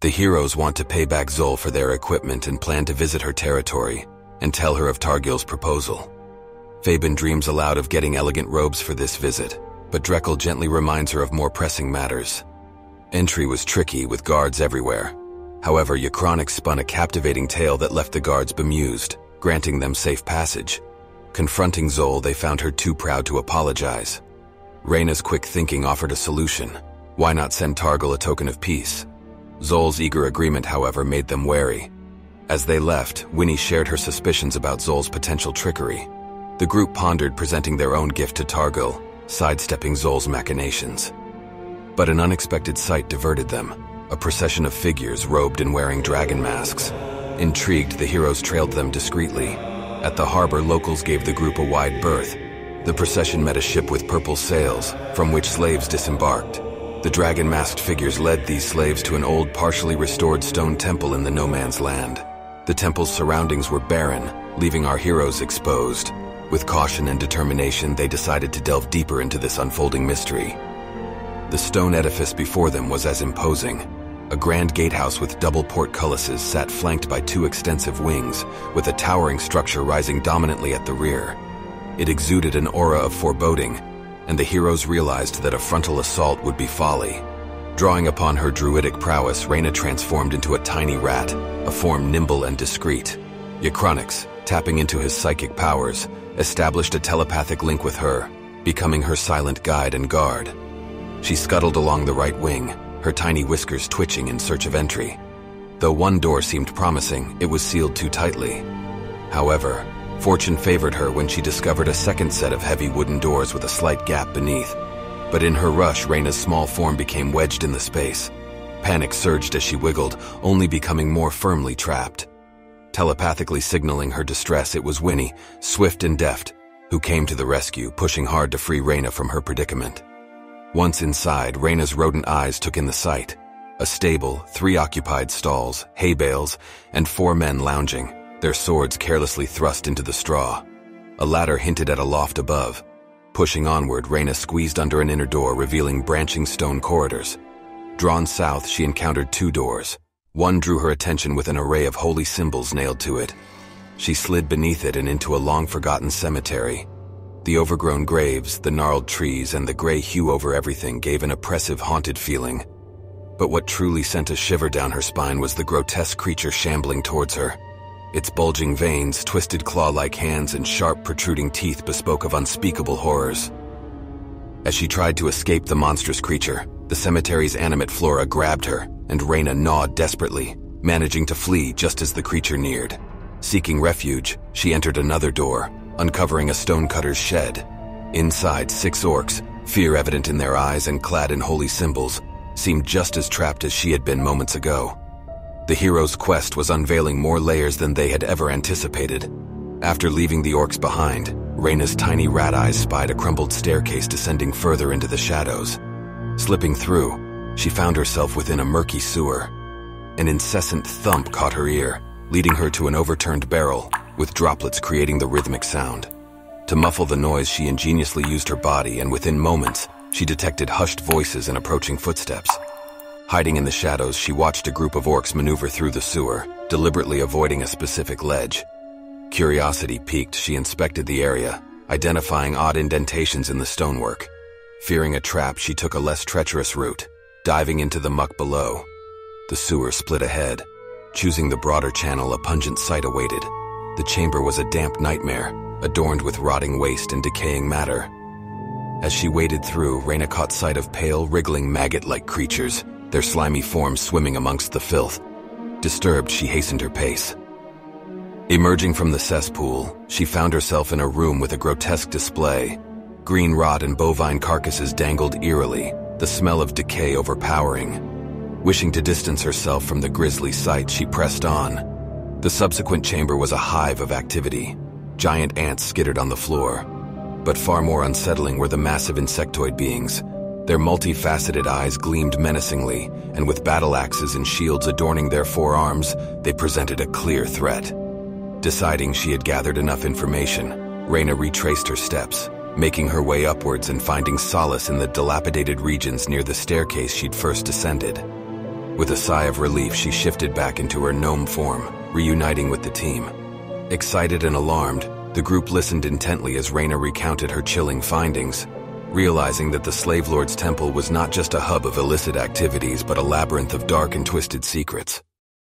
The heroes want to pay back Zol for their equipment and plan to visit her territory and tell her of Targil's proposal. Faben dreams aloud of getting elegant robes for this visit, but Drekel gently reminds her of more pressing matters. Entry was tricky with guards everywhere. However, Ycronic spun a captivating tale that left the guards bemused, granting them safe passage. Confronting Zol, they found her too proud to apologize. Reyna's quick thinking offered a solution. Why not send Targil a token of peace? Zol's eager agreement, however, made them wary. As they left, Winnie shared her suspicions about Zol's potential trickery. The group pondered presenting their own gift to Targil, sidestepping Zol's machinations. But an unexpected sight diverted them, a procession of figures robed and wearing dragon masks. Intrigued, the heroes trailed them discreetly. At the harbor, locals gave the group a wide berth. The procession met a ship with purple sails, from which slaves disembarked. The dragon-masked figures led these slaves to an old, partially restored stone temple in the no-man's land. The temple's surroundings were barren, leaving our heroes exposed. With caution and determination, they decided to delve deeper into this unfolding mystery. The stone edifice before them was as imposing. A grand gatehouse with double portcullises sat flanked by two extensive wings, with a towering structure rising dominantly at the rear. It exuded an aura of foreboding, and the heroes realized that a frontal assault would be folly. Drawing upon her druidic prowess, Reyna transformed into a tiny rat, a form nimble and discreet. Ycronic, tapping into his psychic powers, established a telepathic link with her, becoming her silent guide and guard. She scuttled along the right wing, her tiny whiskers twitching in search of entry. Though one door seemed promising, it was sealed too tightly. However, fortune favored her when she discovered a second set of heavy wooden doors with a slight gap beneath. But in her rush, Reyna's small form became wedged in the space. Panic surged as she wiggled, only becoming more firmly trapped. Telepathically signaling her distress, it was Winnie, swift and deft, who came to the rescue, pushing hard to free Reyna from her predicament. Once inside, Reyna's rodent eyes took in the sight. A stable, 3 occupied stalls, hay bales, and 4 men lounging, their swords carelessly thrust into the straw. A ladder hinted at a loft above. Pushing onward, Reyna squeezed under an inner door, revealing branching stone corridors. Drawn south, she encountered 2 doors. One drew her attention with an array of holy symbols nailed to it. She slid beneath it and into a long-forgotten cemetery. The overgrown graves, the gnarled trees, and the gray hue over everything gave an oppressive, haunted feeling. But what truly sent a shiver down her spine was the grotesque creature shambling towards her. Its bulging veins, twisted claw-like hands, and sharp, protruding teeth bespoke of unspeakable horrors. As she tried to escape the monstrous creature, the cemetery's animate flora grabbed her, and Reyna gnawed desperately, managing to flee just as the creature neared. Seeking refuge, she entered another door, uncovering a stonecutter's shed. Inside, 6 orcs, fear evident in their eyes and clad in holy symbols, seemed just as trapped as she had been moments ago. The hero's quest was unveiling more layers than they had ever anticipated. After leaving the orcs behind, Reyna's tiny rat eyes spied a crumbled staircase descending further into the shadows. Slipping through, she found herself within a murky sewer. An incessant thump caught her ear, leading her to an overturned barrel, with droplets creating the rhythmic sound. To muffle the noise, she ingeniously used her body, and within moments, she detected hushed voices and approaching footsteps. Hiding in the shadows, she watched a group of orcs maneuver through the sewer, deliberately avoiding a specific ledge. Curiosity piqued, she inspected the area, identifying odd indentations in the stonework. Fearing a trap, she took a less treacherous route, diving into the muck below. The sewer split ahead. Choosing the broader channel, a pungent sight awaited. The chamber was a damp nightmare, adorned with rotting waste and decaying matter. As she waded through, Reyna caught sight of pale, wriggling maggot-like creatures, their slimy forms swimming amongst the filth. Disturbed, she hastened her pace. Emerging from the cesspool, she found herself in a room with a grotesque display. Green rot and bovine carcasses dangled eerily, the smell of decay overpowering. Wishing to distance herself from the grisly sight, she pressed on. The subsequent chamber was a hive of activity. Giant ants skittered on the floor. But far more unsettling were the massive insectoid beings. Their multifaceted eyes gleamed menacingly, and with battle axes and shields adorning their forearms, they presented a clear threat. Deciding she had gathered enough information, Reyna retraced her steps, making her way upwards and finding solace in the dilapidated regions near the staircase she'd first descended. With a sigh of relief, she shifted back into her gnome form, reuniting with the team. Excited and alarmed, the group listened intently as Reyna recounted her chilling findings, realizing that the Slave Lord's temple was not just a hub of illicit activities but a labyrinth of dark and twisted secrets.